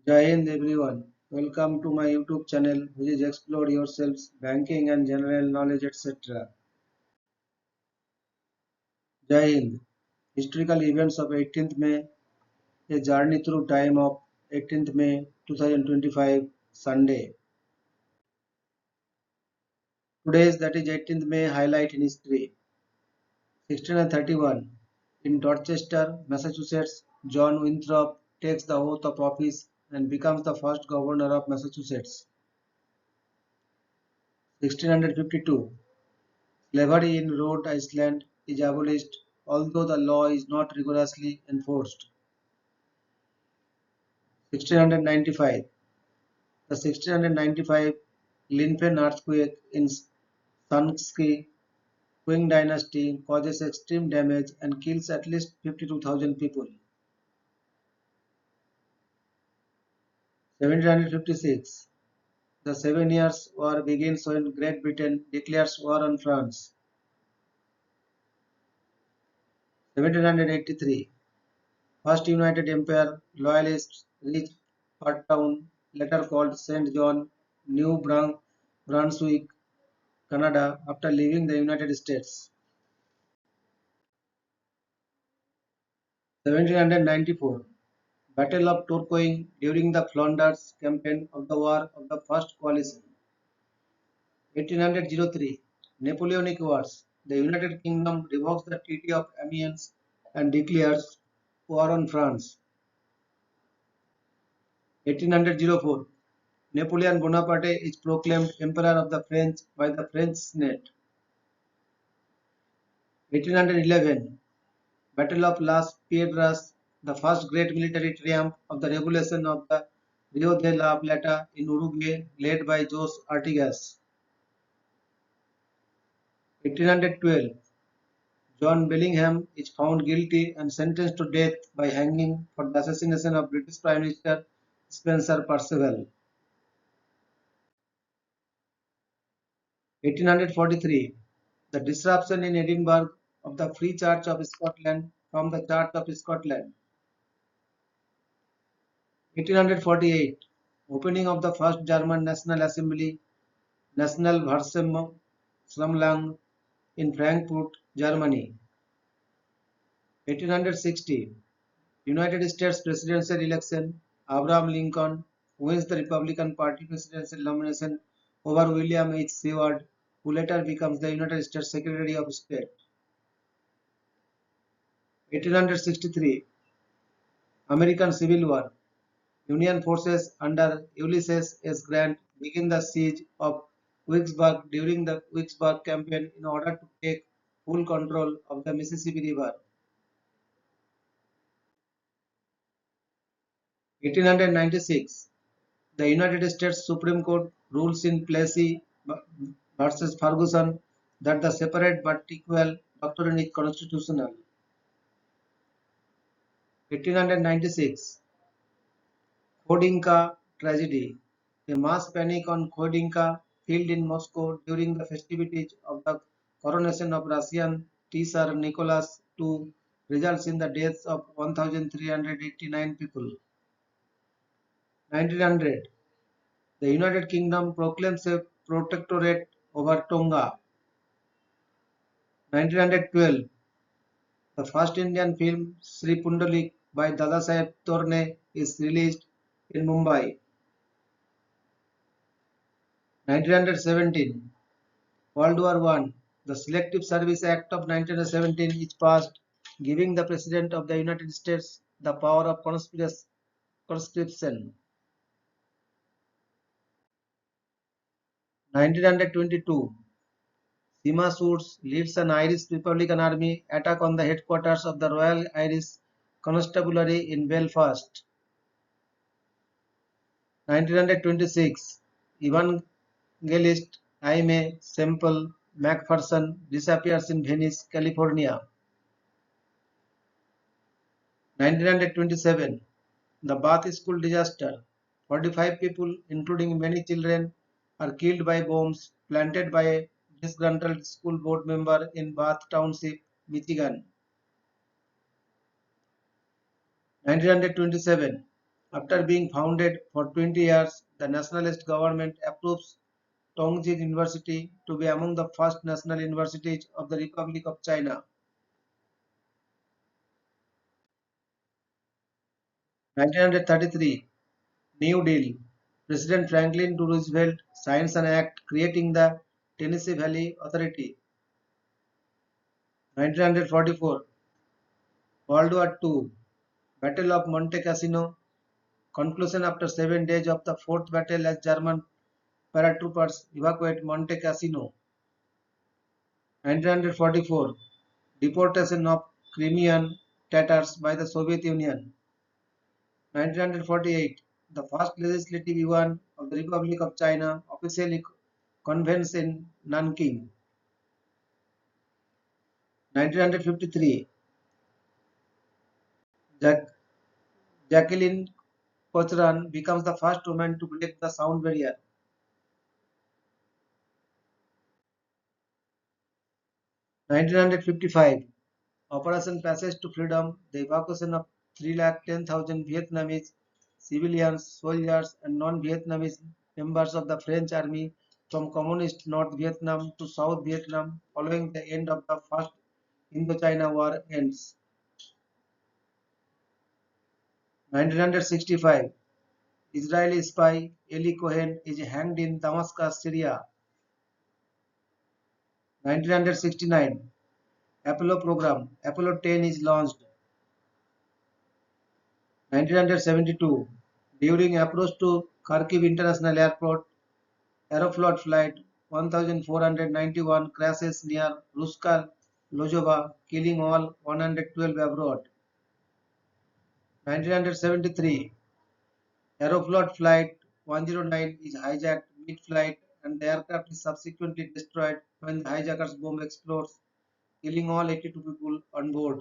Jai Hind everyone. Welcome to my YouTube channel which is Explore Yourselves, Banking and General Knowledge etc. Jai Hind. Historical events of 18th May, a journey through time of 18th May 2025, Sunday. Today's that is 18th May highlight in history. 1631. In Dorchester, Massachusetts, John Winthrop takes the oath of office and becomes the first governor of Massachusetts. 1652. Slavery in Rhode Island is abolished, although the law is not rigorously enforced. 1695. The 1695 Linfen earthquake in Sanxi Qing dynasty causes extreme damage and kills at least 52,000 people. 1756. The Seven Years' War begins when Great Britain declares war on France. 1783. First United Empire Loyalists reached a town later called Saint John, New Brunswick, Canada, after leaving the United States. 1794 Battle of Tourcoing during the Flanders campaign of the War of the First Coalition. 1803 Napoleonic Wars. The United Kingdom revokes the Treaty of Amiens and declares war on France. 1804 Napoleon Bonaparte is proclaimed Emperor of the French by the French Senate. 1811 Battle of Las Piedras, the first great military triumph of the Revolution of the Rio de la Plata in Uruguay, led by Jose Artigas. 1812 John Bellingham is found guilty and sentenced to death by hanging for the assassination of British Prime Minister Spencer Perceval. 1843 The disruption in Edinburgh of the Free Church of Scotland from the Church of Scotland. 1848 Opening of the first German National Assembly, Nationalversammlung in Frankfurt, Germany. 1860 United States presidential election, Abraham Lincoln wins the Republican Party presidential nomination over William H. Seward, who later becomes the United States Secretary of State. 1863 American Civil War. Union forces under Ulysses S. Grant begin the siege of Vicksburg during the Vicksburg campaign in order to take full control of the Mississippi River. 1896 The United States Supreme Court rules in Plessy versus Ferguson that the separate but equal doctrine is constitutional. 1896 Khodinka tragedy. A mass panic on Khodinka field in Moscow during the festivities of the coronation of Russian Tsar Nicholas II results in the deaths of 1,389 people. 1900 The United Kingdom proclaims a protectorate over Tonga. 1912 The first Indian film Sri Pundalik by Dadasaheb Torne is released in Mumbai. 1917 World War I The Selective Service Act of 1917 is passed, giving the President of the United States the power of conscription. 1922 Sima Swords leads an Irish Republican Army attack on the headquarters of the Royal Irish Constabulary in Belfast. 1926 Evangelist Aimee Semple McPherson disappears in Venice, California. 1927 The Bath School disaster. 45 people, including many children, are killed by bombs planted by a disgruntled school board member in Bath Township, Michigan. 1927 After being founded for 20 years, the nationalist government approves Tongji University to be among the first national universities of the Republic of China. 1933, New Deal. President Franklin D. Roosevelt signs an act creating the Tennessee Valley Authority. 1944, World War II. Battle of Monte Cassino. Conclusion after 7 days of the fourth battle as German paratroopers evacuate Monte Cassino. 1944, deportation of Crimean Tatars by the Soviet Union. 1948, the first legislative yuan of the Republic of China officially convenes in Nanking. 1953, Jacqueline Cochran becomes the first woman to break the sound barrier. 1955, Operation Passage to Freedom, the evacuation of 310,000 Vietnamese civilians, soldiers, and non-Vietnamese members of the French army from communist North Vietnam to South Vietnam following the end of the First Indochina War ends. 1965, Israeli spy Eli Cohen is hanged in Damascus, Syria. 1969, Apollo program Apollo 10 is launched. 1972, during approach to Kharkiv International Airport, Aeroflot flight 1491 crashes near Ruska Lozova, killing all 112 abroad. 1973, Aeroflot flight 109 is hijacked mid-flight and the aircraft is subsequently destroyed when the hijacker's bomb explodes, killing all 82 people on board.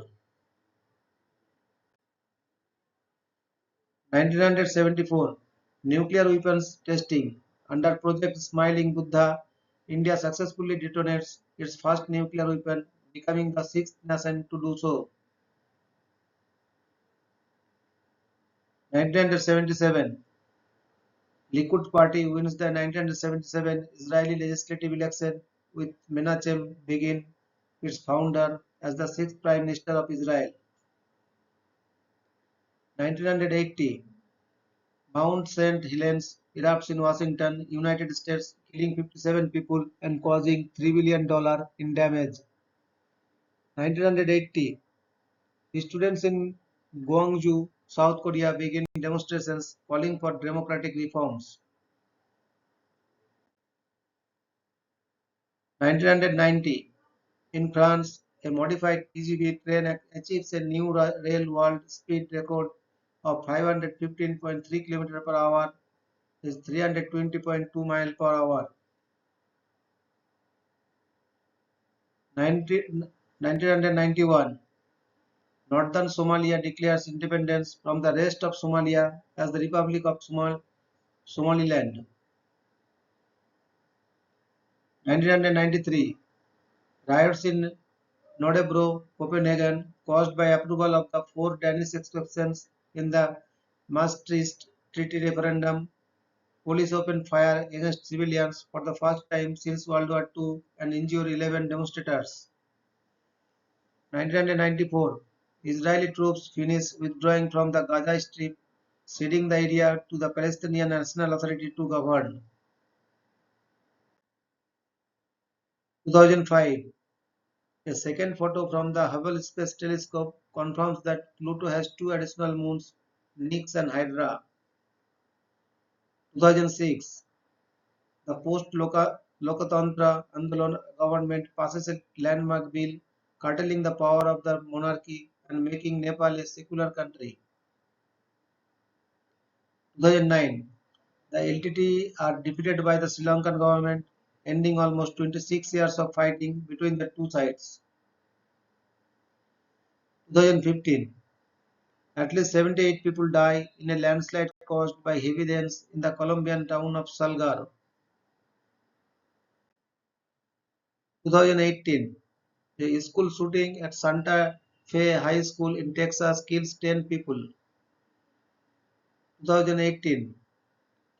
1974, nuclear weapons testing. Under Project Smiling Buddha, India successfully detonates its first nuclear weapon, becoming the sixth nation to do so. 1977, Likud party wins the 1977 Israeli legislative election with Menachem Begin, its founder, as the sixth prime minister of Israel. 1980, Mount Saint Helens erupts in Washington, United States, killing 57 people and causing $3 billion in damage. 1980, students in Gwangju, South Korea begin demonstrations calling for democratic reforms. 1990, in France, a modified TGV train achieves a new rail world speed record of 515.3 km per hour, is 320.2 miles per hour. 1991, Northern Somalia declares independence from the rest of Somalia as the Republic of Somaliland. 1993, riots in Nordebro, Copenhagen, caused by approval of the four Danish exceptions in the Maastricht Treaty referendum. Police opened fire against civilians for the first time since World War II and injured 11 demonstrators. 1994, Israeli troops finish withdrawing from the Gaza Strip, ceding the area to the Palestinian National Authority to govern. 2005, a second photo from the Hubble Space Telescope confirms that Pluto has two additional moons, Nix and Hydra. 2006, the post-Lokatantra Andolan government passes a landmark bill curtailing the power of the monarchy and making Nepal a secular country. 2009, the LTTE are defeated by the Sri Lankan government, ending almost 26 years of fighting between the two sides. 2015, at least 78 people die in a landslide caused by heavy rains in the Colombian town of Salgar. 2018, a school shooting at Santa Fe High School in Texas kills 10 people. 2018,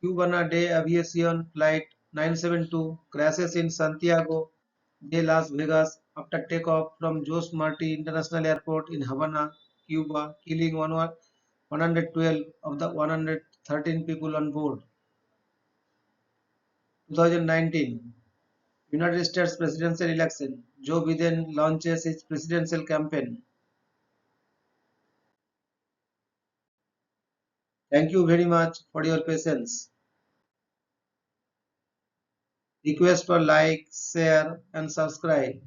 Cubana de Aviación Flight 972 crashes in Santiago de Las Vegas after takeoff from Jose Marti International Airport in Havana, Cuba, killing 112 of the 113 people on board. 2019, United States presidential election. Joe Biden launches his presidential campaign. Thank you very much for your patience. Request for like, share and subscribe.